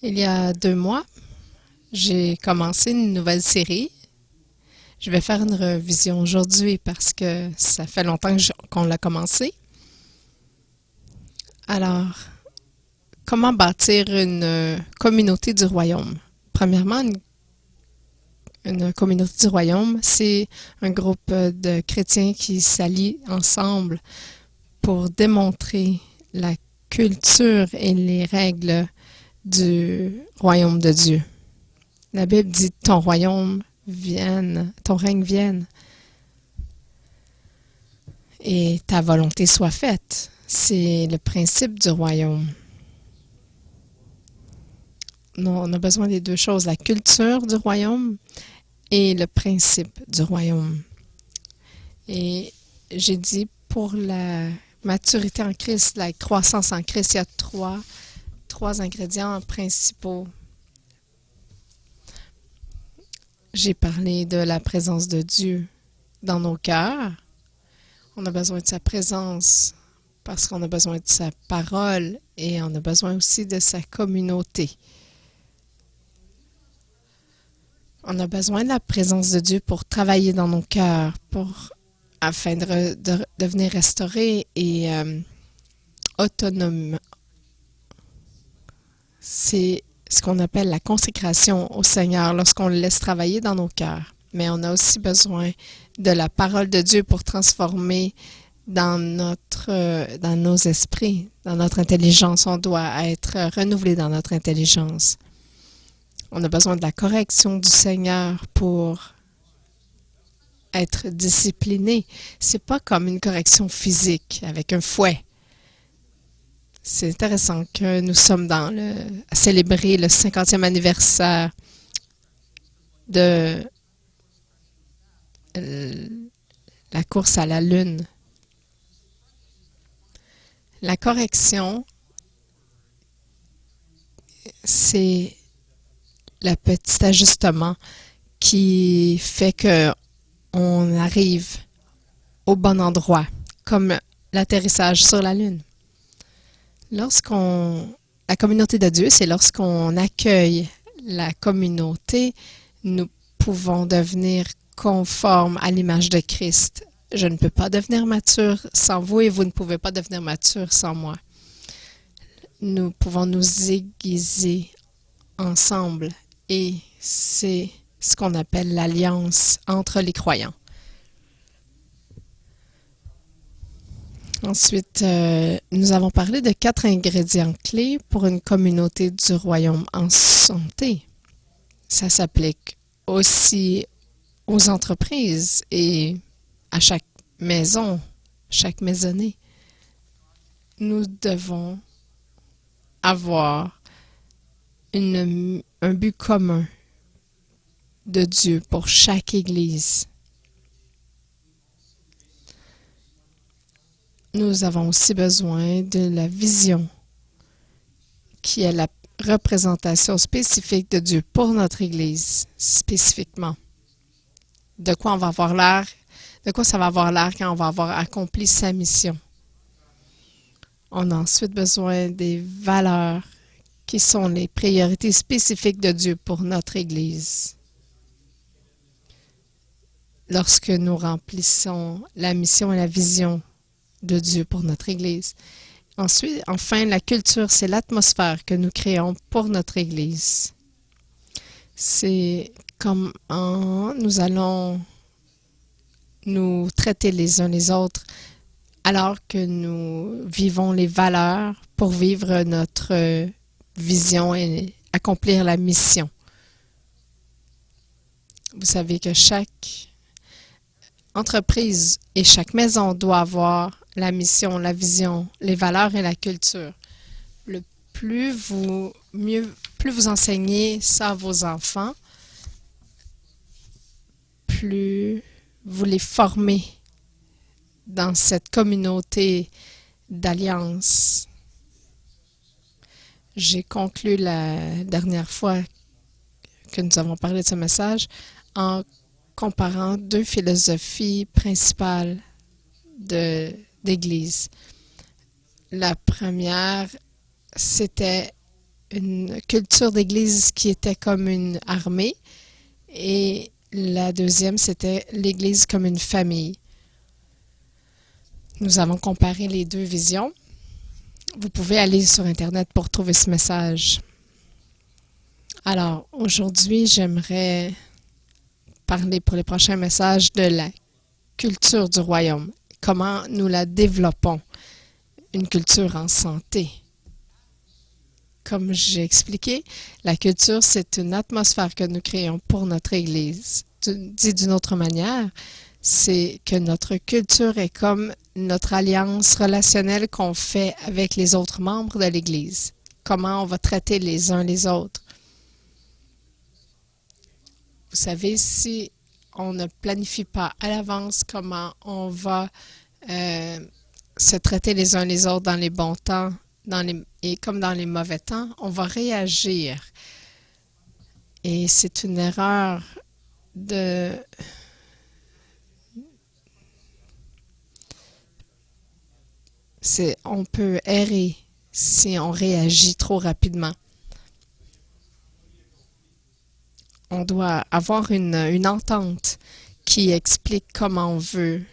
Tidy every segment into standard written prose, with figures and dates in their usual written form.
Il y a 2 mois, j'ai commencé une nouvelle série. Je vais faire une revision aujourd'hui parce que ça fait longtemps qu'on l'a commencé. Alors, comment bâtir une communauté du royaume? Premièrement, une communauté du royaume, c'est un groupe de chrétiens qui s'allient ensemble pour démontrer la culture et les règles du royaume de Dieu. La Bible dit ton royaume vienne, ton règne vienne et ta volonté soit faite. C'est le principe du royaume. On a besoin des deux choses, la culture du royaume et le principe du royaume. Et j'ai dit pour la maturité en Christ, la croissance en Christ, il y a trois ingrédients principaux. J'ai parlé de la présence de Dieu dans nos cœurs. On a besoin de sa présence parce qu'on a besoin de sa parole et on a besoin aussi de sa communauté. On a besoin de la présence de Dieu pour travailler dans nos cœurs, afin de devenir restaurés et autonomes. C'est ce qu'on appelle la consécration au Seigneur lorsqu'on le laisse travailler dans nos cœurs. Mais on a aussi besoin de la parole de Dieu pour transformer dans nos esprits, dans notre intelligence. On doit être renouvelé dans notre intelligence. On a besoin de la correction du Seigneur pour être discipliné. C'est pas comme une correction physique avec un fouet. C'est intéressant que nous sommes à célébrer le 50e anniversaire de la course à la Lune. La correction, c'est le petit ajustement qui fait que on arrive au bon endroit, comme l'atterrissage sur la Lune. La communauté de Dieu, c'est lorsqu'on accueille la communauté, nous pouvons devenir conformes à l'image de Christ. Je ne peux pas devenir mature sans vous et vous ne pouvez pas devenir mature sans moi. Nous pouvons nous aiguiser ensemble et c'est ce qu'on appelle l'alliance entre les croyants. Ensuite, nous avons parlé de 4 ingrédients clés pour une communauté du royaume en santé. Ça s'applique aussi aux entreprises et à chaque maison, chaque maisonnée. Nous devons avoir un but commun de Dieu pour chaque Église. Nous avons aussi besoin de la vision, qui est la représentation spécifique de Dieu pour notre Église, spécifiquement. De quoi ça va avoir l'air quand on va avoir accompli sa mission. On a ensuite besoin des valeurs qui sont les priorités spécifiques de Dieu pour notre Église. Lorsque nous remplissons la mission et la vision de Dieu pour notre Église. Ensuite, enfin, la culture, c'est l'atmosphère que nous créons pour notre Église. C'est comment nous allons nous traiter les uns les autres alors que nous vivons les valeurs pour vivre notre vision et accomplir la mission. Vous savez que chaque entreprise et chaque maison doit avoir la mission, la vision, les valeurs et la culture. Plus vous enseignez ça à vos enfants, plus vous les formez dans cette communauté d'alliance. J'ai conclu la dernière fois que nous avons parlé de ce message en comparant 2 philosophies principales d'Église. La première, c'était une culture d'Église qui était comme une armée et la deuxième, c'était l'Église comme une famille. Nous avons comparé les deux visions. Vous pouvez aller sur Internet pour trouver ce message. Alors, aujourd'hui, j'aimerais parler pour les prochains messages de la culture du royaume. Comment nous la développons, une culture en santé. Comme j'ai expliqué, la culture, c'est une atmosphère que nous créons pour notre Église. Dit d'une autre manière, c'est que notre culture est comme notre alliance relationnelle qu'on fait avec les autres membres de l'Église. Comment on va traiter les uns les autres. Vous savez, si on ne planifie pas à l'avance comment on va se traiter les uns les autres dans les bons temps et comme dans les mauvais temps, on va réagir. Et c'est une erreur on peut errer si on réagit trop rapidement. On doit avoir une entente qui explique comment on veut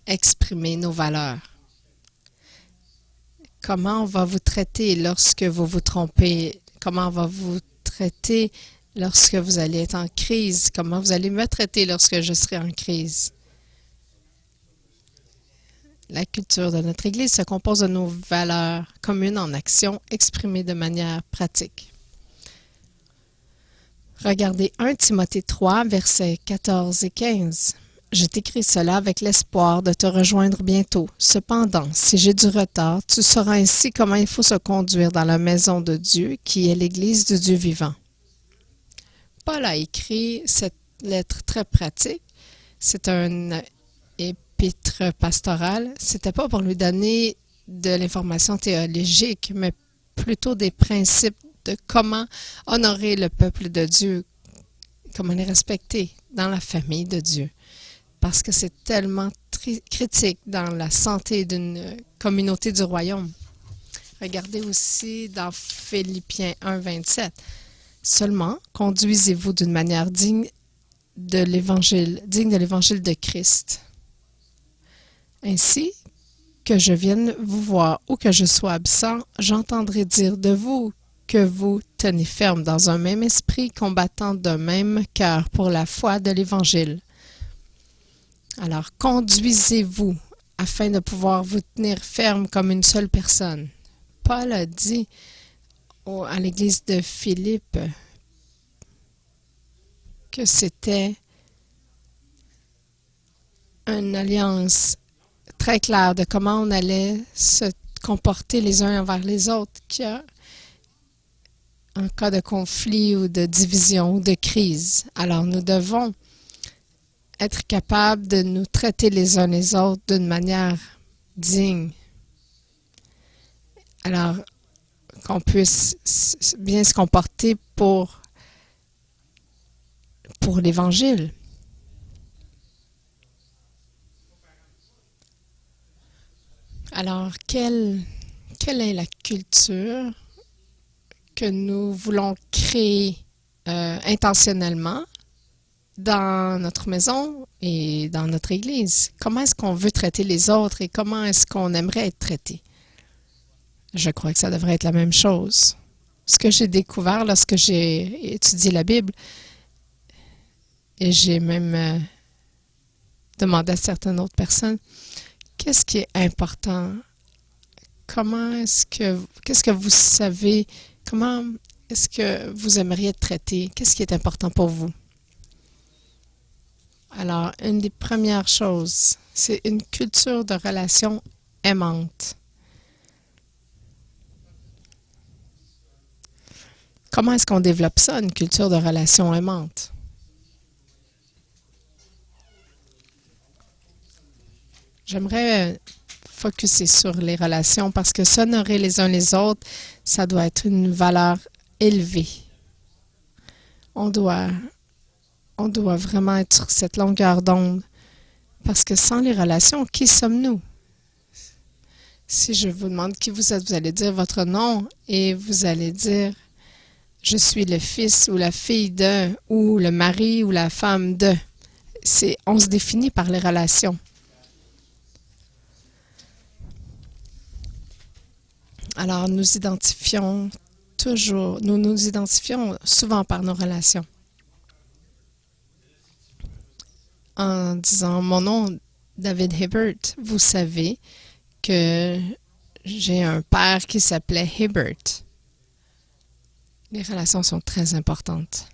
exprimer nos valeurs. Comment on va vous traiter lorsque vous vous trompez? Comment on va vous traiter lorsque vous allez être en crise? Comment vous allez me traiter lorsque je serai en crise? La culture de notre Église se compose de nos valeurs communes en action exprimées de manière pratique. Regardez 1 Timothée 3, versets 14 et 15. Je t'écris cela avec l'espoir de te rejoindre bientôt. Cependant, si j'ai du retard, tu sauras ainsi comment il faut se conduire dans la maison de Dieu, qui est l'Église du Dieu vivant. Paul a écrit cette lettre très pratique. C'est un épître pastorale. C'était pas pour lui donner de l'information théologique, mais plutôt des principes de comment honorer le peuple de Dieu, comment les respecter dans la famille de Dieu. Parce que c'est tellement critique dans la santé d'une communauté du royaume. Regardez aussi dans Philippiens 1, 27. Seulement, conduisez-vous d'une manière digne de l'Évangile de Christ. Ainsi que je vienne vous voir ou que je sois absent, j'entendrai dire de vous que vous tenez ferme dans un même esprit, combattant d'un même cœur pour la foi de l'Évangile. Alors, conduisez-vous afin de pouvoir vous tenir ferme comme une seule personne. Paul a dit à l'église de Philippe que c'était une alliance très claire de comment on allait se comporter les uns envers les autres en cas de conflit ou de division ou de crise. Alors, nous devons être capables de nous traiter les uns les autres d'une manière digne. Alors, qu'on puisse bien se comporter pour l'Évangile. Alors, quelle est la culture que nous voulons créer intentionnellement dans notre maison et dans notre Église? Comment est-ce qu'on veut traiter les autres et comment est-ce qu'on aimerait être traité? Je crois que ça devrait être la même chose. Ce que j'ai découvert lorsque j'ai étudié la Bible, et j'ai même demandé à certaines autres personnes, qu'est-ce qui est important? Qu'est-ce que vous savez? Comment est-ce que vous aimeriez être traité? Qu'est-ce qui est important pour vous? Alors, une des premières choses, c'est une culture de relation aimante. Comment est-ce qu'on développe ça, une culture de relation aimante? J'aimerais focusser sur les relations parce que s'honorer les uns les autres, ça doit être une valeur élevée. On doit vraiment être sur cette longueur d'onde parce que sans les relations, qui sommes-nous? Si je vous demande qui vous êtes, vous allez dire votre nom et vous allez dire je suis le fils ou la fille de, ou le mari ou la femme de. On se définit par les relations. Alors, nous nous identifions souvent par nos relations. En disant mon nom, David Hibbert, vous savez que j'ai un père qui s'appelait Hibbert. Les relations sont très importantes.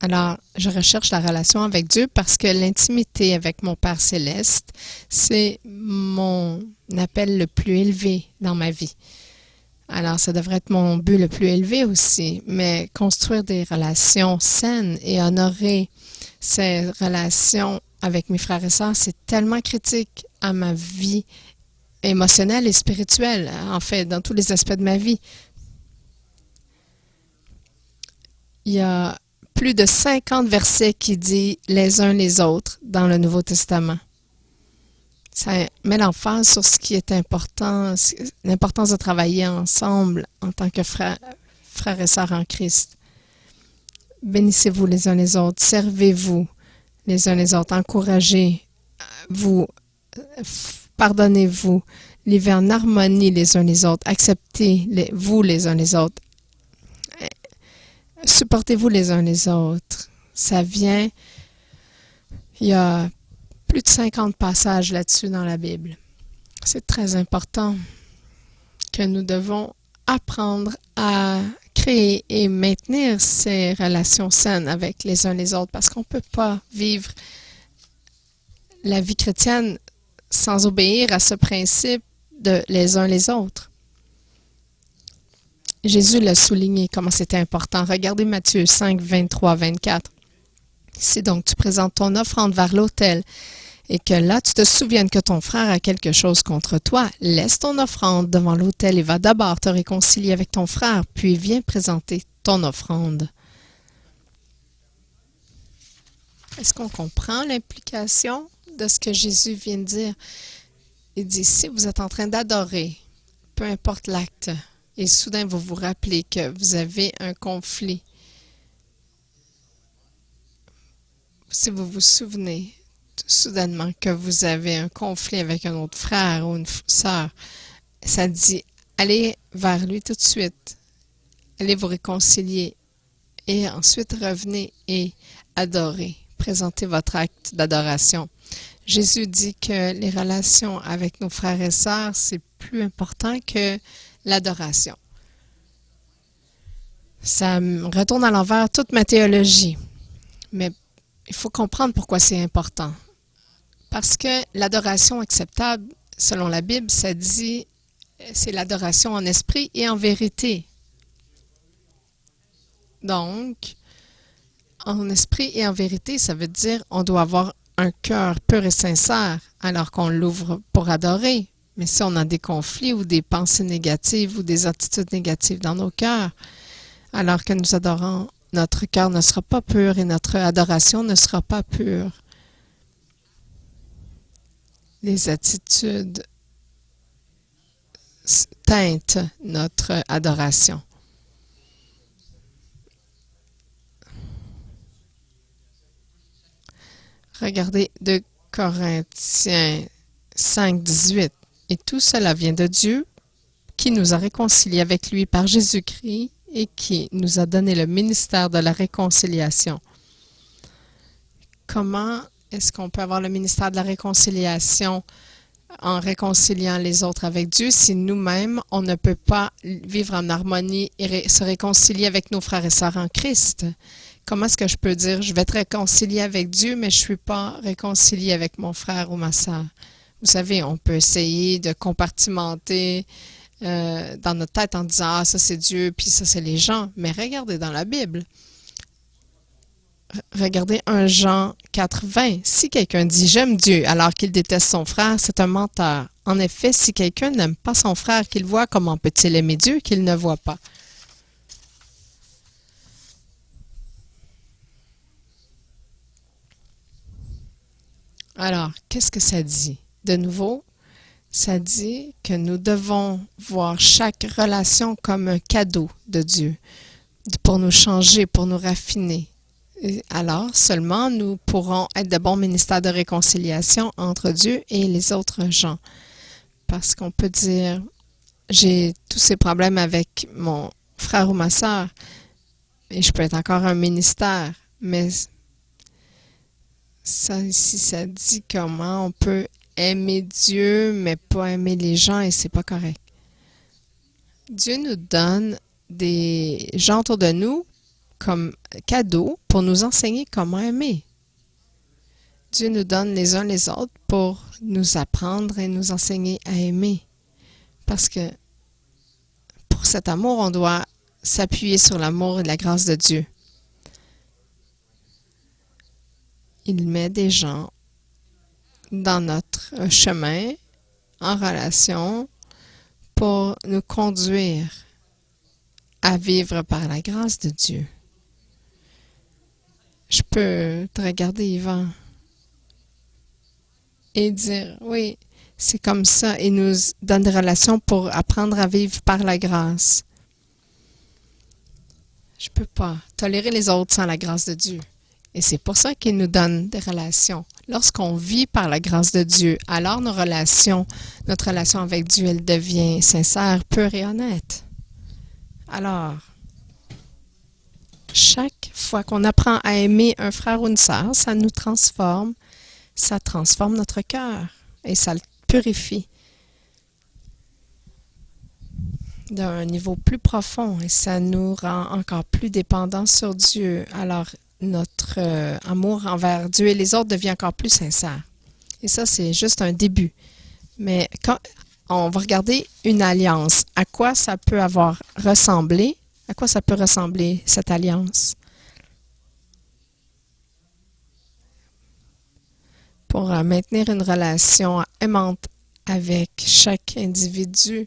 Alors, je recherche la relation avec Dieu parce que l'intimité avec mon Père céleste, c'est mon appel le plus élevé dans ma vie. Alors, ça devrait être mon but le plus élevé aussi, mais construire des relations saines et honorer ces relations avec mes frères et sœurs, c'est tellement critique à ma vie émotionnelle et spirituelle, en fait, dans tous les aspects de ma vie. Il y a plus de 50 versets qui disent les uns les autres dans le Nouveau Testament. Ça met l'emphase sur ce qui est important, l'importance de travailler ensemble en tant que frères et sœurs en Christ. Bénissez-vous les uns les autres, servez-vous les uns les autres, encouragez-vous, pardonnez-vous, vivez en harmonie les uns les autres, acceptez-vous les uns les autres, supportez-vous les uns les autres. Ça vient, il y a plus de 50 passages là-dessus dans la Bible. C'est très important que nous devons apprendre à créer et maintenir ces relations saines avec les uns les autres parce qu'on ne peut pas vivre la vie chrétienne sans obéir à ce principe de les uns les autres. Jésus l'a souligné comment c'était important. Regardez Matthieu 5, 23, 24. Si donc tu présentes ton offrande vers l'autel et que là tu te souviennes que ton frère a quelque chose contre toi, laisse ton offrande devant l'autel et va d'abord te réconcilier avec ton frère, puis viens présenter ton offrande. Est-ce qu'on comprend l'implication de ce que Jésus vient de dire? Il dit, si vous êtes en train d'adorer, peu importe l'acte, et soudain vous vous rappelez que vous avez un conflit, si vous vous souvenez soudainement que vous avez un conflit avec un autre frère ou une sœur, ça dit, allez vers lui tout de suite, allez vous réconcilier et ensuite revenez et adorez, présentez votre acte d'adoration. Jésus dit que les relations avec nos frères et sœurs, c'est plus important que l'adoration. Ça retourne à l'envers toute ma théologie, mais il faut comprendre pourquoi c'est important. Parce que l'adoration acceptable, selon la Bible, ça dit c'est l'adoration en esprit et en vérité. Donc, en esprit et en vérité, ça veut dire on doit avoir un cœur pur et sincère alors qu'on l'ouvre pour adorer. Mais si on a des conflits ou des pensées négatives ou des attitudes négatives dans nos cœurs, alors que nous adorons, notre cœur ne sera pas pur et notre adoration ne sera pas pure. Les attitudes teintent notre adoration. Regardez 2 Corinthiens 5, 18. Et tout cela vient de Dieu qui nous a réconciliés avec lui par Jésus-Christ et qui nous a donné le ministère de la réconciliation. Comment est-ce qu'on peut avoir le ministère de la réconciliation en réconciliant les autres avec Dieu si nous-mêmes, on ne peut pas vivre en harmonie et se réconcilier avec nos frères et sœurs en Christ? Comment est-ce que je peux dire, je vais te réconcilier avec Dieu, mais je ne suis pas réconcilié avec mon frère ou ma sœur? Vous savez, on peut essayer de compartimenter dans notre tête en disant, ah, ça c'est Dieu, puis ça c'est les gens. Mais regardez dans la Bible. Regardez 1 Jean 4, 20. Si quelqu'un dit j'aime Dieu alors qu'il déteste son frère, c'est un menteur. En effet, si quelqu'un n'aime pas son frère qu'il voit, comment peut-il aimer Dieu qu'il ne voit pas? Alors, qu'est-ce que ça dit? De nouveau, Ça dit que nous devons voir chaque relation comme un cadeau de Dieu pour nous changer, pour nous raffiner. Et alors seulement nous pourrons être de bons ministères de réconciliation entre Dieu et les autres gens. Parce qu'on peut dire, j'ai tous ces problèmes avec mon frère ou ma sœur et je peux être encore un ministère, mais ça ici, ça dit comment on peut aimer Dieu, mais pas aimer les gens et c'est pas correct. Dieu nous donne des gens autour de nous comme cadeau pour nous enseigner comment aimer. Dieu nous donne les uns les autres pour nous apprendre et nous enseigner à aimer. Parce que pour cet amour, on doit s'appuyer sur l'amour et la grâce de Dieu. Il met des gens dans notre chemin, en relation, pour nous conduire à vivre par la grâce de Dieu. Je peux te regarder, Yvan, et dire, oui, c'est comme ça. Il nous donne des relations pour apprendre à vivre par la grâce. Je ne peux pas tolérer les autres sans la grâce de Dieu. Et c'est pour ça qu'il nous donne des relations. Lorsqu'on vit par la grâce de Dieu, alors notre relation avec Dieu, elle devient sincère, pure et honnête. Alors, chaque fois qu'on apprend à aimer un frère ou une sœur, ça nous transforme, ça transforme notre cœur et ça le purifie d'un niveau plus profond et ça nous rend encore plus dépendants sur Dieu. Alors, notre amour envers Dieu et les autres devient encore plus sincère. Et ça, c'est juste un début. Mais quand on va regarder une alliance, à quoi ça peut avoir ressemblé? À quoi ça peut ressembler, cette alliance? Pour maintenir une relation aimante avec chaque individu,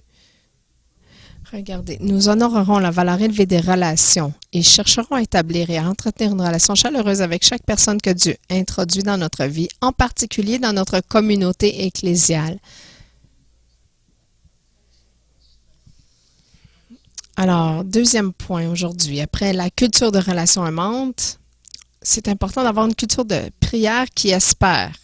regardez, nous honorerons la valeur élevée des relations et chercherons à établir et à entretenir une relation chaleureuse avec chaque personne que Dieu introduit dans notre vie, en particulier dans notre communauté ecclésiale. Alors, deuxième point aujourd'hui, après la culture de relation aimante, c'est important d'avoir une culture de prière qui espère.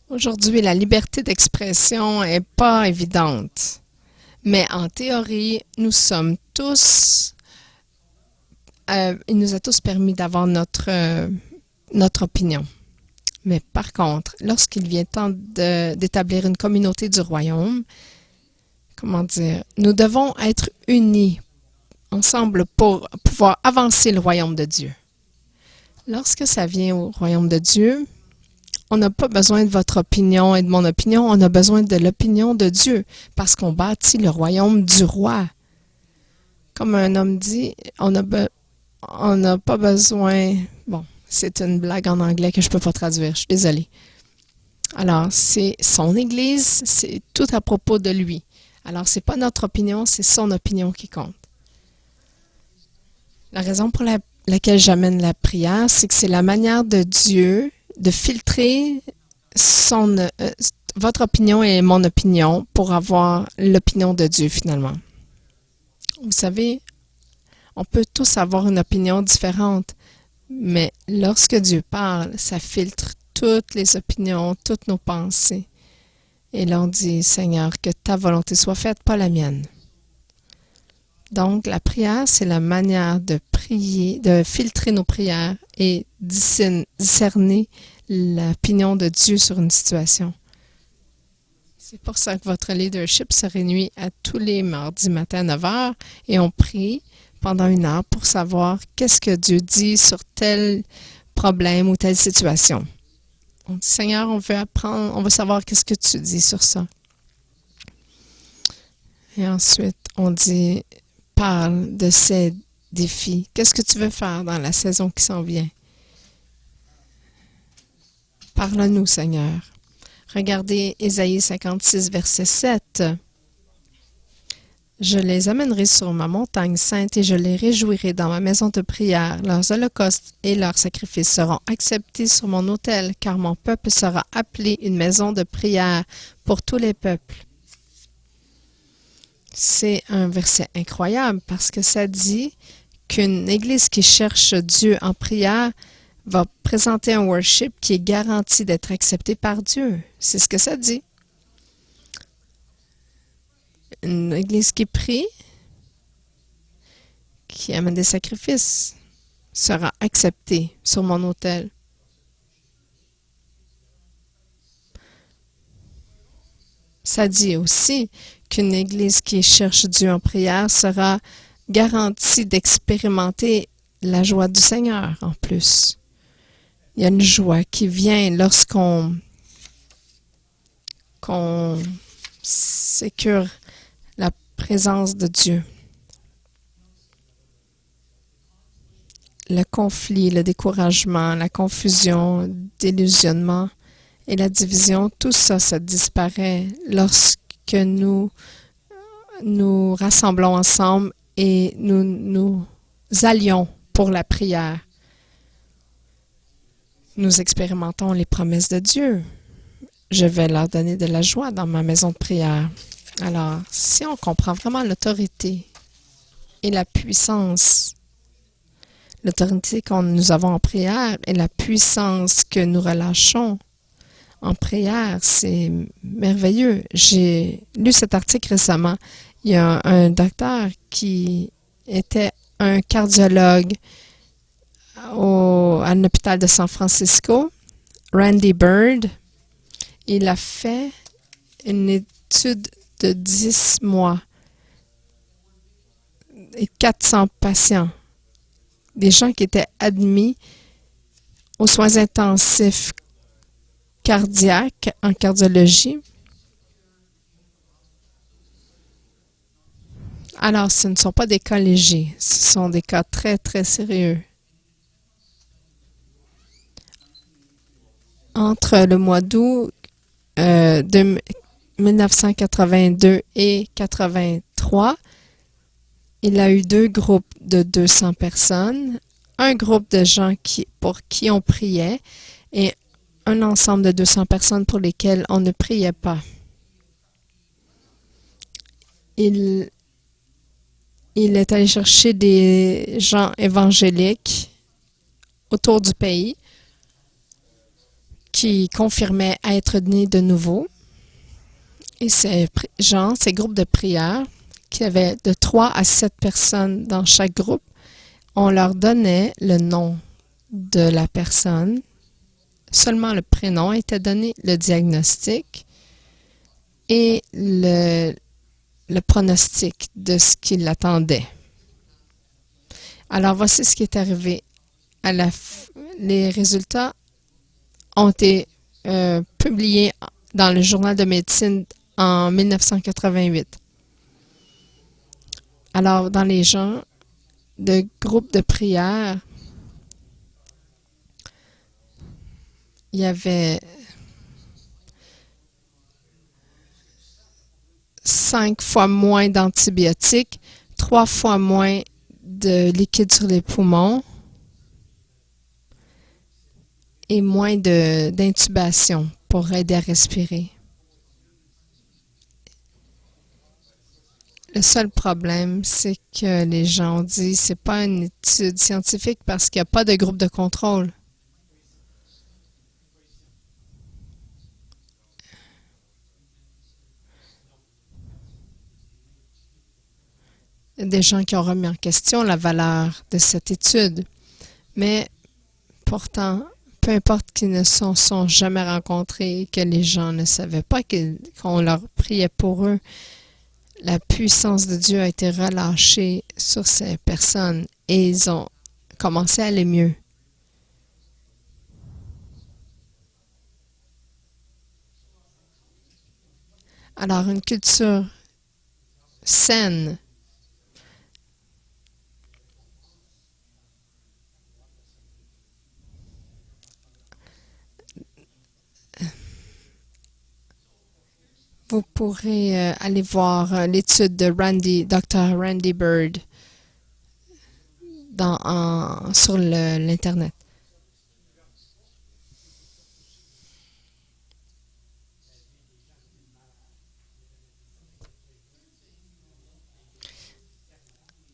Aujourd'hui, la liberté d'expression n'est pas évidente, mais en théorie, nous sommes tous, il nous a tous permis d'avoir notre opinion. Mais par contre, lorsqu'il vient temps d'établir une communauté du royaume, comment dire, nous devons être unis ensemble pour pouvoir avancer le royaume de Dieu. Lorsque ça vient au royaume de Dieu, on n'a pas besoin de votre opinion et de mon opinion, on a besoin de l'opinion de Dieu parce qu'on bâtit le royaume du roi. Comme un homme dit, on n'a pas besoin... Bon, c'est une blague en anglais que je ne peux pas traduire, je suis désolée. Alors, c'est son Église, c'est tout à propos de lui. Alors, ce n'est pas notre opinion, c'est son opinion qui compte. La raison pour laquelle j'amène la prière, c'est que c'est la manière de Dieu de filtrer votre opinion et mon opinion pour avoir l'opinion de Dieu finalement. Vous savez, on peut tous avoir une opinion différente, mais lorsque Dieu parle, ça filtre toutes les opinions, toutes nos pensées. Et là, on dit, Seigneur, que ta volonté soit faite, pas la mienne. Donc, la prière, c'est la manière de prier, de filtrer nos prières et discerner l'opinion de Dieu sur une situation. C'est pour ça que votre leadership se réunit à tous les mardis matin à 9 h et on prie pendant 1 heure pour savoir qu'est-ce que Dieu dit sur tel problème ou telle situation. On dit, Seigneur, on veut apprendre, on veut savoir qu'est-ce que tu dis sur ça. Et ensuite, on dit, parle de ces défis. Qu'est-ce que tu veux faire dans la saison qui s'en vient? Parle-nous, Seigneur. Regardez Ésaïe 56, verset 7. Je les amènerai sur ma montagne sainte et je les réjouirai dans ma maison de prière. Leurs holocaustes et leurs sacrifices seront acceptés sur mon autel, car mon peuple sera appelé une maison de prière pour tous les peuples. C'est un verset incroyable parce que ça dit qu'une église qui cherche Dieu en prière va présenter un worship qui est garanti d'être accepté par Dieu. C'est ce que ça dit. Une église qui prie, qui amène des sacrifices, sera acceptée sur mon autel. Ça dit aussi qu'une église qui cherche Dieu en prière sera garantie d'expérimenter la joie du Seigneur en plus. Il y a une joie qui vient lorsqu'on sécure la présence de Dieu. Le conflit, le découragement, la confusion, le délusionnement et la division, tout ça, ça disparaît lorsque nous nous rassemblons ensemble et nous allions pour la prière. Nous expérimentons les promesses de Dieu. Je vais leur donner de la joie dans ma maison de prière. Alors, si on comprend vraiment l'autorité et la puissance, l'autorité que nous avons en prière et la puissance que nous relâchons en prière, c'est merveilleux. J'ai lu cet article récemment. Il y a un docteur qui était un cardiologue à l'hôpital de San Francisco, Randy Bird. Il a fait une étude de 10 mois et 400 patients, des gens qui étaient admis aux soins intensifs cardiaques en cardiologie. Alors, ce ne sont pas des cas légers, ce sont des cas très, très sérieux. Entre le mois d'août de 1982 et 1983, il a eu 2 groupes de 200 personnes, un groupe de gens pour qui on priait et un ensemble de 200 personnes pour lesquelles on ne priait pas. Il est allé chercher des gens évangéliques autour du pays qui confirmaient être nés de nouveau. Et ces gens, ces groupes de prière, qui avaient de 3 à 7 personnes dans chaque groupe, on leur donnait le nom de la personne. Seulement le prénom était donné, le diagnostic et le pronostic de ce qui l'attendait. Alors, voici ce qui est arrivé. Les résultats ont été publiés dans le journal de médecine en 1988. Alors, dans les gens de groupes de prière, il y avait 5 fois moins d'antibiotiques, 3 fois moins de liquide sur les poumons et moins d'intubation pour aider à respirer. Le seul problème, c'est que les gens ont dit que ce n'est pas une étude scientifique parce qu'il n'y a pas de groupe de contrôle. Il y a des gens qui ont remis en question la valeur de cette étude. Mais pourtant, peu importe qu'ils ne se sont jamais rencontrés, que les gens ne savaient pas qu'on leur priait pour eux, la puissance de Dieu a été relâchée sur ces personnes et ils ont commencé à aller mieux. Alors, une culture saine Vous pourrez aller voir l'étude de Dr. Randy Bird sur l'Internet.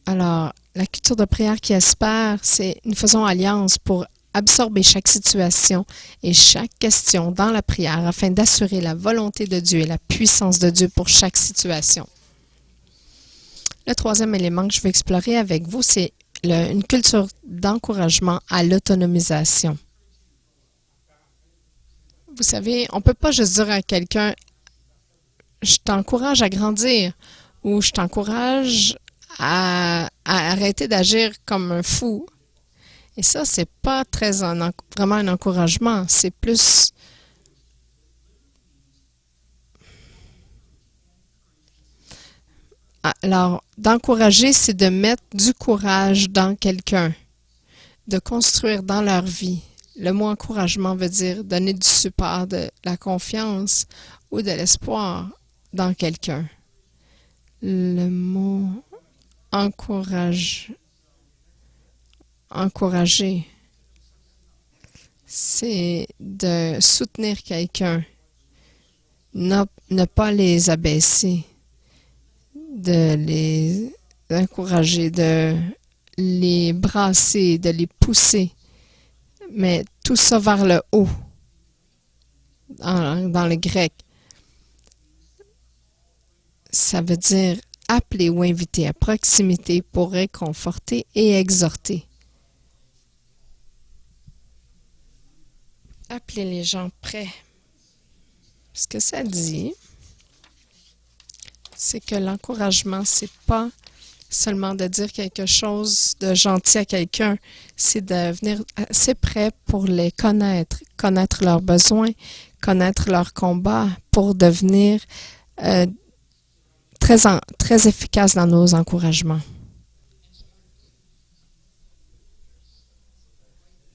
Alors, la culture de prière qui espère, c'est nous faisons alliance pour absorber chaque situation et chaque question dans la prière afin d'assurer la volonté de Dieu et la puissance de Dieu pour chaque situation. Le troisième élément que je vais explorer avec vous, c'est une culture d'encouragement à l'autonomisation. Vous savez, on ne peut pas juste dire à quelqu'un « je t'encourage à grandir » ou « je t'encourage à arrêter d'agir comme un fou ». Et ça, c'est pas vraiment un encouragement, c'est plus alors, d'encourager, c'est de mettre du courage dans quelqu'un, de construire dans leur vie. Le mot encouragement veut dire donner du support, de la confiance ou de l'espoir dans quelqu'un. Le mot encourager, c'est de soutenir quelqu'un, ne pas les abaisser, de les encourager, de les brasser, de les pousser, mais tout ça vers le haut, dans le grec. Ça veut dire appeler ou inviter à proximité pour réconforter et exhorter. Appeler les gens près. Ce que ça dit, c'est que l'encouragement, c'est pas seulement de dire quelque chose de gentil à quelqu'un, c'est de venir assez près pour les connaître leurs besoins, connaître leurs combats pour devenir très efficace dans nos encouragements.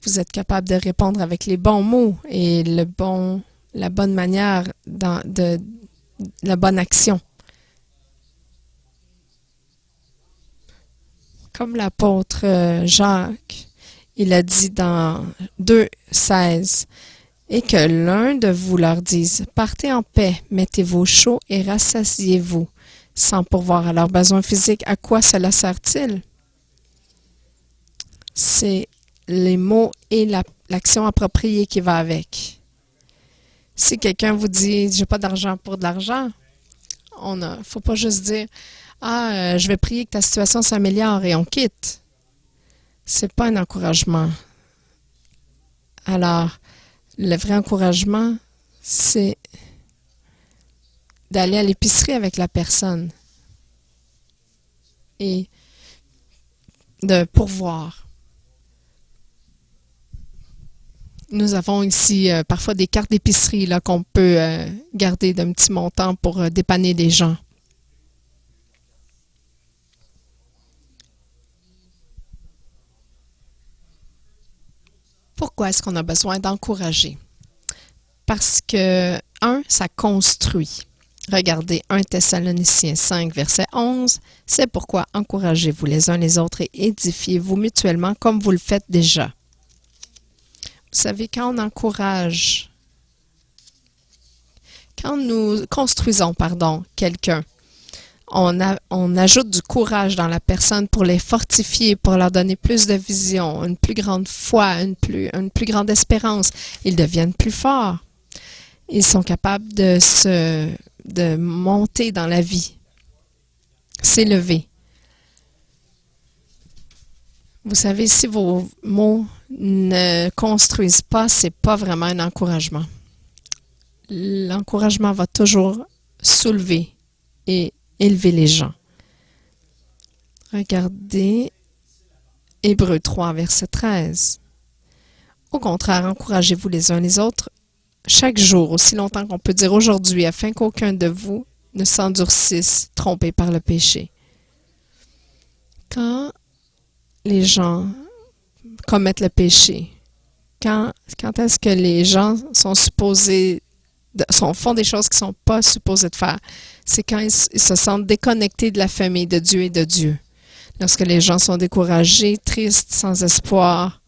Vous êtes capable de répondre avec les bons mots et la bonne manière, la bonne action. Comme l'apôtre Jacques, il a dit dans 2,16, « Et que l'un de vous leur dise, « Partez en paix, mettez-vous chaud et rassasiez-vous, sans pourvoir à leurs besoins physiques. » À quoi cela sert-il? C'est les mots et l'action appropriée qui va avec. Si quelqu'un vous dit « J'ai pas d'argent pour de l'argent », faut pas juste dire « Ah, je vais prier que ta situation s'améliore et on quitte ». C'est pas un encouragement. Alors, le vrai encouragement, c'est d'aller à l'épicerie avec la personne et de pourvoir. Nous avons ici parfois des cartes d'épicerie qu'on peut garder d'un petit montant pour dépanner des gens. Pourquoi est-ce qu'on a besoin d'encourager? Parce que, ça construit. Regardez 1 Thessaloniciens 5, verset 11. « C'est pourquoi encouragez-vous les uns les autres et édifiez-vous mutuellement comme vous le faites déjà. » Vous savez, quand nous construisons, quelqu'un, on ajoute du courage dans la personne pour les fortifier, pour leur donner plus de vision, une plus grande foi, une plus grande espérance. Ils deviennent plus forts. Ils sont capables de monter dans la vie, s'élever. Vous savez, si vos mots ne construisent pas, c'est pas vraiment un encouragement. L'encouragement va toujours soulever et élever les gens. Regardez Hébreux 3, verset 13. Au contraire, encouragez-vous les uns les autres chaque jour, aussi longtemps qu'on peut dire aujourd'hui, afin qu'aucun de vous ne s'endurcisse, trompé par le péché. Quand les gens commettent le péché, quand est-ce que les gens sont supposés font des choses qu'ils ne sont pas supposés de faire. C'est quand ils se sentent déconnectés de la famille de Dieu et de Dieu. Lorsque les gens sont découragés, tristes, sans espoir,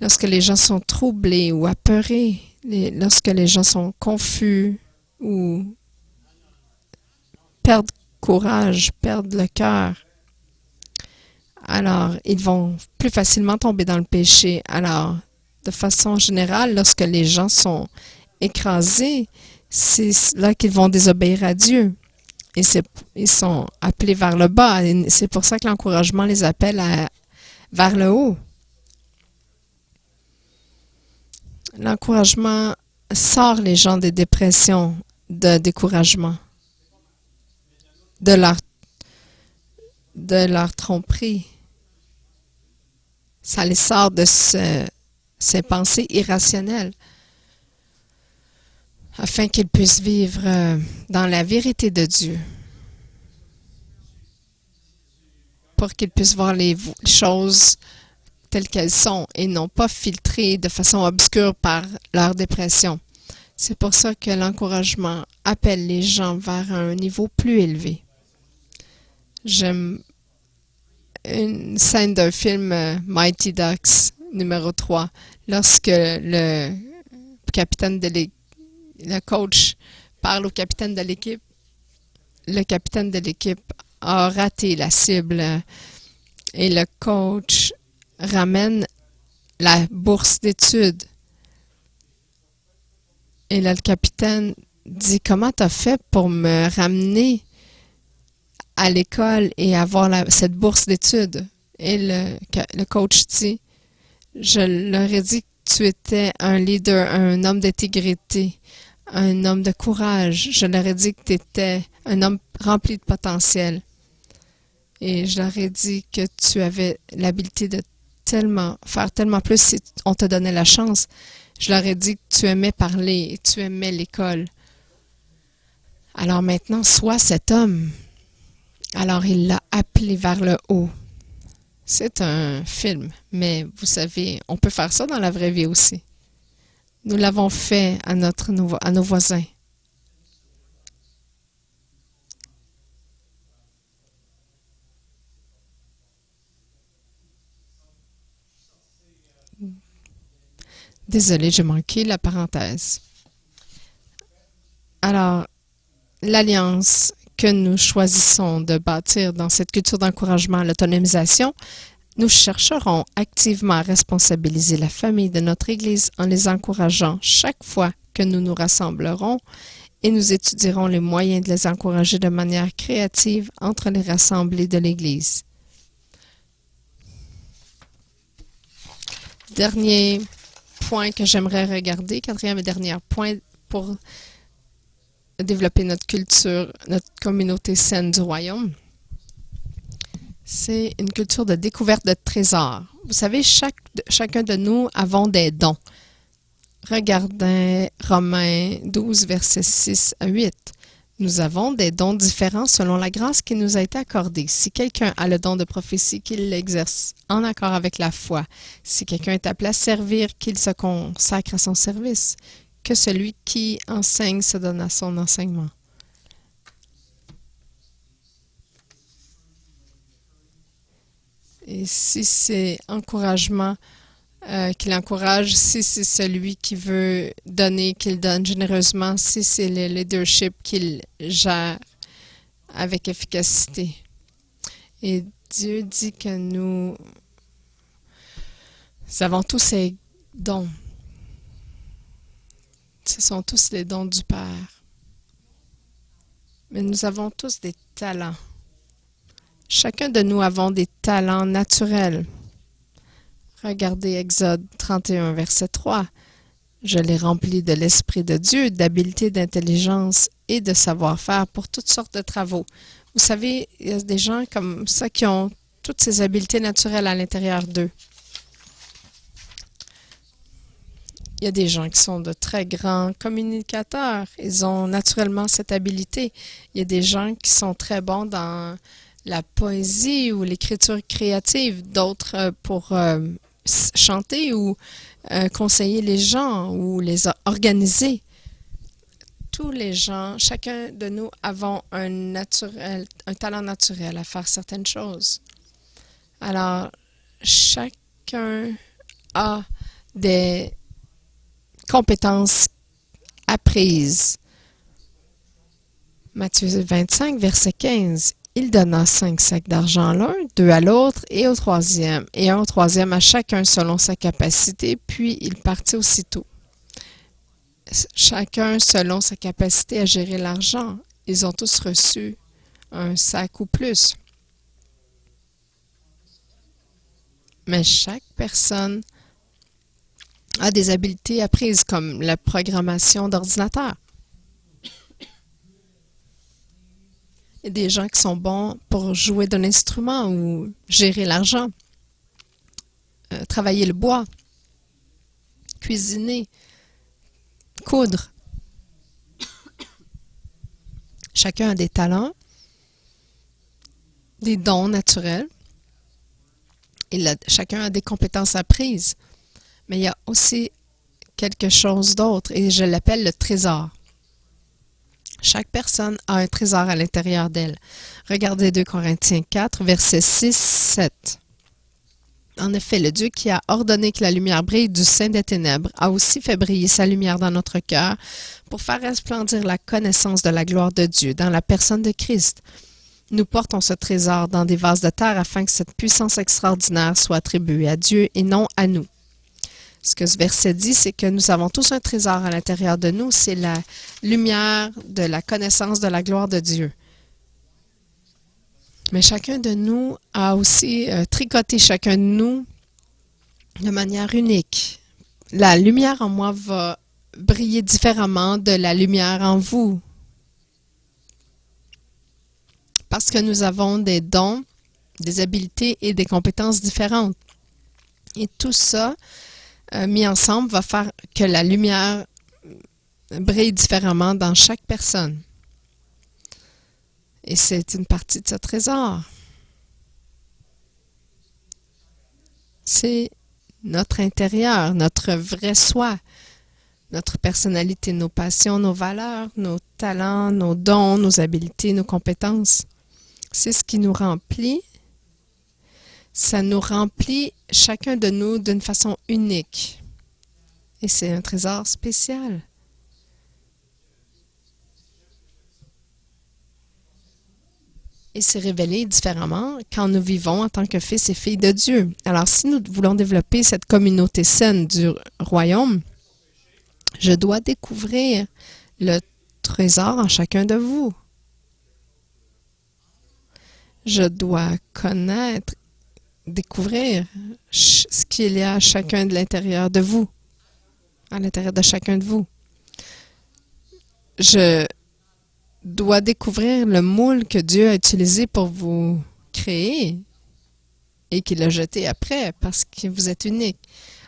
lorsque les gens sont troublés ou apeurés, lorsque les gens sont confus ou perdent courage, perdent le cœur, alors ils vont plus facilement tomber dans le péché. Alors, de façon générale, lorsque les gens sont écrasés, c'est là qu'ils vont désobéir à Dieu. Et ils sont appelés vers le bas. Et c'est pour ça que l'encouragement les appelle vers le haut. L'encouragement sort les gens des dépressions, de découragement, de leur tromperie. Ça les sort de ces pensées irrationnelles afin qu'ils puissent vivre dans la vérité de Dieu, pour qu'ils puissent voir les choses telles qu'elles sont et non pas filtrées de façon obscure par leur dépression. C'est pour ça que l'encouragement appelle les gens vers un niveau plus élevé. J'aime une scène d'un film Mighty Ducks numéro 3, lorsque le capitaine de le coach parle au capitaine de l'équipe. Le capitaine de l'équipe a raté la cible et le coach ramène la bourse d'études. Et là, le capitaine dit, comment tu as fait pour me ramener à l'école et avoir cette bourse d'études? Et le coach dit, je leur ai dit que tu étais un leader, un homme d'intégrité, un homme de courage. Je leur ai dit que tu étais un homme rempli de potentiel. Et je leur ai dit que tu avais l'habilité de faire tellement plus si on te donnait la chance. Je leur ai dit que tu aimais parler et tu aimais l'école. Alors maintenant, sois cet homme. Alors il l'a appelé vers le haut. C'est un film, mais vous savez, on peut faire ça dans la vraie vie aussi. Nous l'avons fait à nos voisins. Désolée, j'ai manqué la parenthèse. Alors, l'alliance que nous choisissons de bâtir dans cette culture d'encouragement à l'autonomisation, nous chercherons activement à responsabiliser la famille de notre Église en les encourageant chaque fois que nous nous rassemblerons et nous étudierons les moyens de les encourager de manière créative entre les rassemblés de l'Église. Dernier point que j'aimerais regarder, quatrième et dernier point pour développer notre culture, notre communauté saine du royaume. C'est une culture de découverte de trésors. Vous savez, chacun de nous avons des dons. Regardez Romains 12, versets 6 à 8. Nous avons des dons différents selon la grâce qui nous a été accordée. Si quelqu'un a le don de prophétie, qu'il l'exerce en accord avec la foi. Si quelqu'un est appelé à servir, qu'il se consacre à son service. Que celui qui enseigne se donne à son enseignement. Et si c'est encouragement qu'il encourage, si c'est celui qui veut donner, qu'il donne généreusement, si c'est le leadership qu'il gère avec efficacité. Et Dieu dit que nous avons tous ces dons. Ce sont tous les dons du Père. Mais nous avons tous des talents. Chacun de nous avons des talents naturels. Regardez Exode 31, verset 3. Je les remplis de l'Esprit de Dieu, d'habileté, d'intelligence et de savoir-faire pour toutes sortes de travaux. Vous savez, il y a des gens comme ça qui ont toutes ces habiletés naturelles à l'intérieur d'eux. Il y a des gens qui sont de très grands communicateurs. Ils ont naturellement cette habileté. Il y a des gens qui sont très bons dans la poésie ou l'écriture créative, d'autres pour chanter ou conseiller les gens ou les organiser. tous les gens, chacun de nous avons un talent naturel à faire certaines choses. Alors, chacun a des compétences apprises. Matthieu 25, verset 15. Il donna 5 sacs d'argent à l'un, 2 à l'autre et au troisième, et un au troisième à chacun selon sa capacité, puis il partit aussitôt. Chacun selon sa capacité à gérer l'argent. Ils ont tous reçu un sac ou plus. Mais chaque personne a des habiletés apprises comme la programmation d'ordinateur. Il y a des gens qui sont bons pour jouer d'un instrument ou gérer l'argent, travailler le bois, cuisiner, coudre. Chacun a des talents, des dons naturels, et chacun a des compétences apprises. Mais il y a aussi quelque chose d'autre, et je l'appelle le trésor. Chaque personne a un trésor à l'intérieur d'elle. Regardez 2 Corinthiens 4, versets 6-7. En effet, le Dieu qui a ordonné que la lumière brille du sein des ténèbres a aussi fait briller sa lumière dans notre cœur pour faire resplendir la connaissance de la gloire de Dieu dans la personne de Christ. Nous portons ce trésor dans des vases de terre afin que cette puissance extraordinaire soit attribuée à Dieu et non à nous. Ce que ce verset dit, c'est que nous avons tous un trésor à l'intérieur de nous, c'est la lumière de la connaissance de la gloire de Dieu. Mais chacun de nous a aussi tricoté chacun de nous de manière unique. La lumière en moi va briller différemment de la lumière en vous. Parce que nous avons des dons, des habiletés et des compétences différentes. Et tout ça, mis ensemble, va faire que la lumière brille différemment dans chaque personne. Et c'est une partie de ce trésor. C'est notre intérieur, notre vrai soi, notre personnalité, nos passions, nos valeurs, nos talents, nos dons, nos habiletés, nos compétences. C'est ce qui nous remplit. Ça nous remplit chacun de nous d'une façon unique. Et c'est un trésor spécial. Et c'est révélé différemment quand nous vivons en tant que fils et filles de Dieu. Alors, si nous voulons développer cette communauté saine du royaume, je dois découvrir le trésor en chacun de vous. Je dois connaître, découvrir ce qu'il y a à chacun de l'intérieur de vous, à l'intérieur de chacun de vous. Je dois découvrir le moule que Dieu a utilisé pour vous créer et qu'il a jeté après parce que vous êtes unique.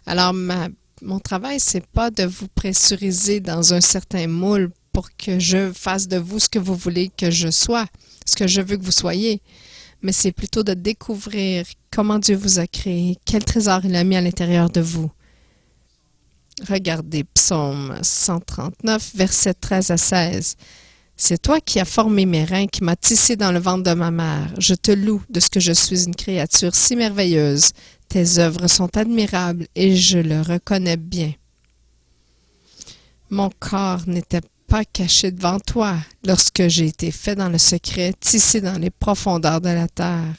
Alors, mon travail, c'est pas de vous pressuriser dans un certain moule pour que je fasse de vous ce que vous voulez que je sois, ce que je veux que vous soyez. Mais c'est plutôt de découvrir comment Dieu vous a créé, quel trésor il a mis à l'intérieur de vous. Regardez Psaume 139, versets 13 à 16. C'est toi qui as formé mes reins, qui m'as tissé dans le ventre de ma mère. Je te loue de ce que je suis une créature si merveilleuse. Tes œuvres sont admirables et je le reconnais bien. Mon corps n'était pas caché devant toi lorsque j'ai été fait dans le secret, tissé dans les profondeurs de la terre.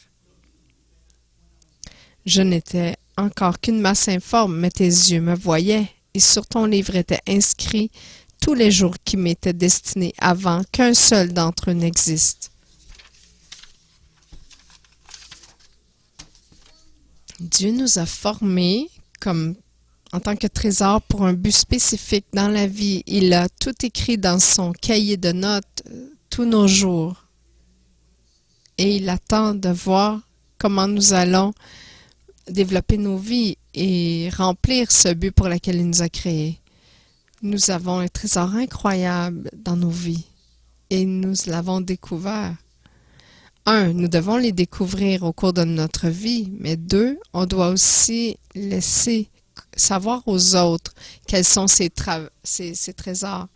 Je n'étais encore qu'une masse informe, mais tes yeux me voyaient et sur ton livre étaient inscrits tous les jours qui m'étaient destinés avant qu'un seul d'entre eux n'existe. Dieu nous a formés en tant que trésor pour un but spécifique dans la vie. Il a tout écrit dans son cahier de notes tous nos jours. Et il attend de voir comment nous allons développer nos vies et remplir ce but pour lequel il nous a créés. Nous avons un trésor incroyable dans nos vies et nous l'avons découvert. 1, nous devons les découvrir au cours de notre vie, mais 2, on doit aussi laisser savoir aux autres quels sont ces trésors.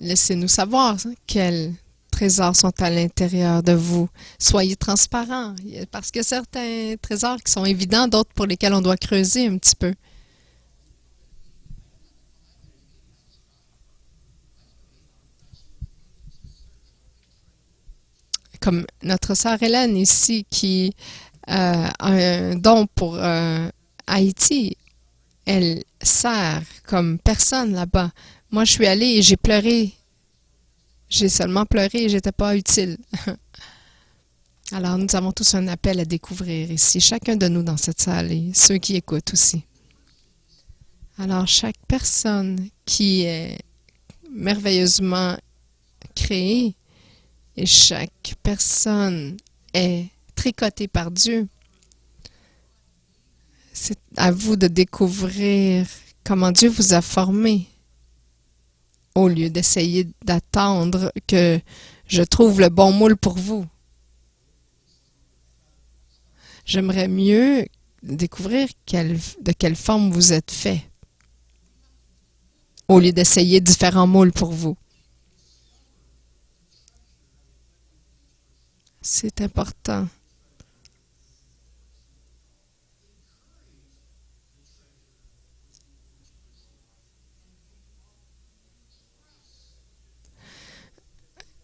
laissez-nous savoir quels trésors sont à l'intérieur de vous. Soyez transparents, parce que certains trésors qui sont évidents, d'autres pour lesquels on doit creuser un petit peu. Comme notre sœur Hélène ici qui a un don pour Haïti. Elle sert comme personne là-bas. Moi, je suis allée et j'ai pleuré. J'ai seulement pleuré et j'étais pas utile. Alors, nous avons tous un appel à découvrir ici, chacun de nous dans cette salle et ceux qui écoutent aussi. Alors, chaque personne qui est merveilleusement créée et chaque personne est tricotée par Dieu, c'est à vous de découvrir comment Dieu vous a formé au lieu d'essayer d'attendre que je trouve le bon moule pour vous. J'aimerais mieux découvrir de quelle forme vous êtes fait au lieu d'essayer différents moules pour vous. C'est important.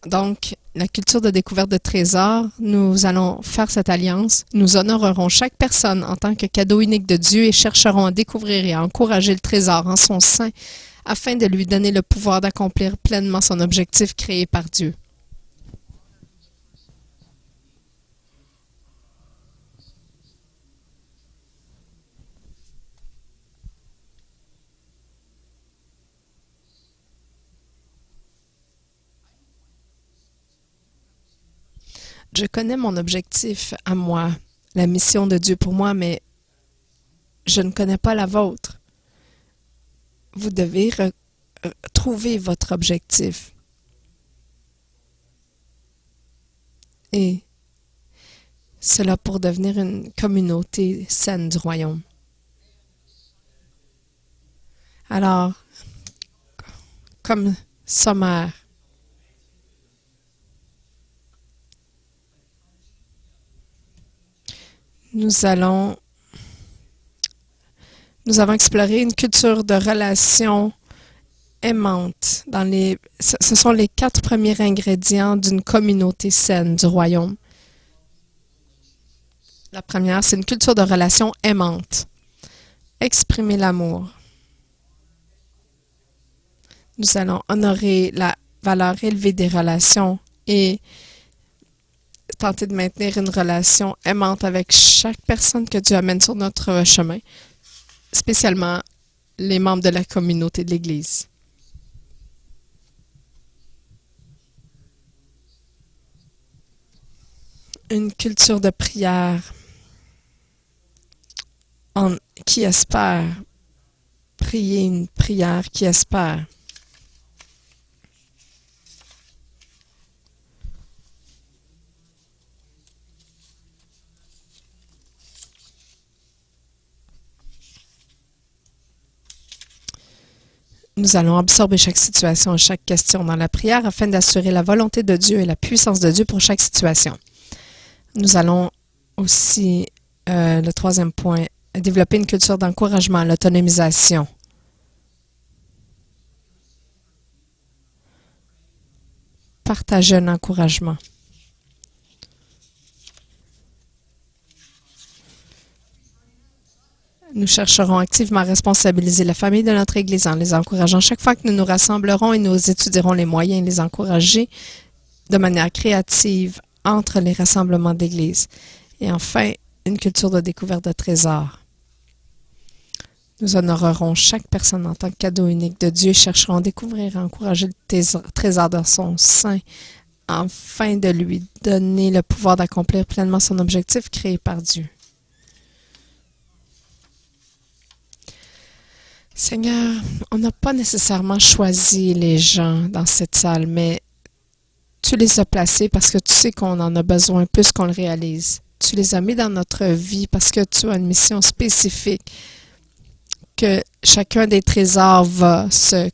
Donc, la culture de découverte de trésors, nous allons faire cette alliance. Nous honorerons chaque personne en tant que cadeau unique de Dieu et chercherons à découvrir et à encourager le trésor en son sein afin de lui donner le pouvoir d'accomplir pleinement son objectif créé par Dieu. Je connais mon objectif à moi, la mission de Dieu pour moi, mais je ne connais pas la vôtre. Vous devez trouver votre objectif. Et cela pour devenir une communauté saine du royaume. Alors, comme sommaire, nous avons exploré une culture de relations aimantes. Ce sont les 4 premiers ingrédients d'une communauté saine du royaume. La première, c'est une culture de relations aimantes. Exprimer l'amour. Nous allons honorer la valeur élevée des relations et tenter de maintenir une relation aimante avec chaque personne que Dieu amène sur notre chemin, spécialement les membres de la communauté de l'Église. Une culture de prière qui espère. Prier une prière qui espère. Nous allons absorber chaque situation et chaque question dans la prière afin d'assurer la volonté de Dieu et la puissance de Dieu pour chaque situation. Nous allons aussi, le 3e point, développer une culture d'encouragement à l'autonomisation. Partager un encouragement. Nous chercherons activement à responsabiliser la famille de notre Église en les encourageant chaque fois que nous nous rassemblerons et nous étudierons les moyens de les encourager de manière créative entre les rassemblements d'Église. Et enfin, une culture de découverte de trésors. Nous honorerons chaque personne en tant que cadeau unique de Dieu et chercherons à découvrir et à encourager le trésor de son sein afin de lui donner le pouvoir d'accomplir pleinement son objectif créé par Dieu. Seigneur, on n'a pas nécessairement choisi les gens dans cette salle, mais tu les as placés parce que tu sais qu'on en a besoin plus qu'on le réalise. Tu les as mis dans notre vie parce que tu as une mission spécifique, que chacun des trésors va se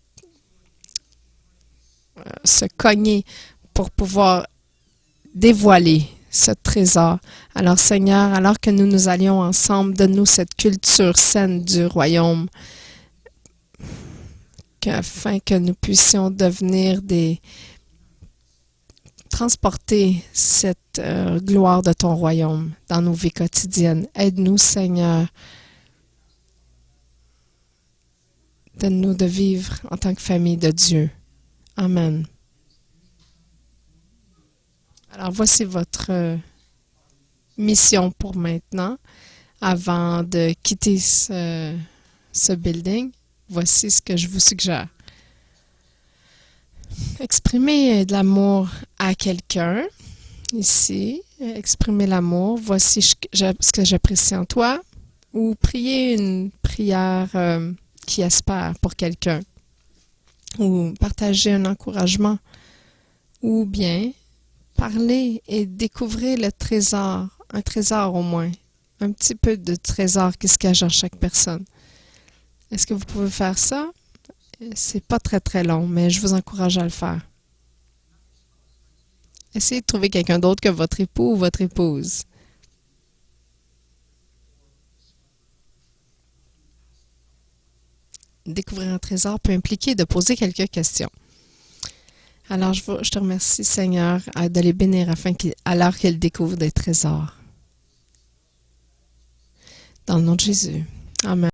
se cogner pour pouvoir dévoiler ce trésor. Alors Seigneur, alors que nous allions ensemble, donne-nous cette culture saine du royaume, afin que nous puissions devenir transporter cette gloire de ton royaume dans nos vies quotidiennes. Aide-nous, Seigneur. Donne-nous de vivre en tant que famille de Dieu. Amen. Alors, voici votre mission pour maintenant. Avant de quitter ce building, voici ce que je vous suggère. Exprimez de l'amour à quelqu'un, ici. Exprimez l'amour. Voici ce que j'apprécie en toi. Ou priez une prière qui espère pour quelqu'un. Ou partagez un encouragement. Ou bien, parlez et découvrez le trésor. Un trésor au moins. Un petit peu de trésor qui se cache en chaque personne. Est-ce que vous pouvez faire ça? C'est pas très très long, mais je vous encourage à le faire. Essayez de trouver quelqu'un d'autre que votre époux ou votre épouse. Découvrir un trésor peut impliquer de poser quelques questions. Alors, je te remercie, Seigneur, de les bénir alors qu'ils découvrent des trésors. Dans le nom de Jésus. Amen.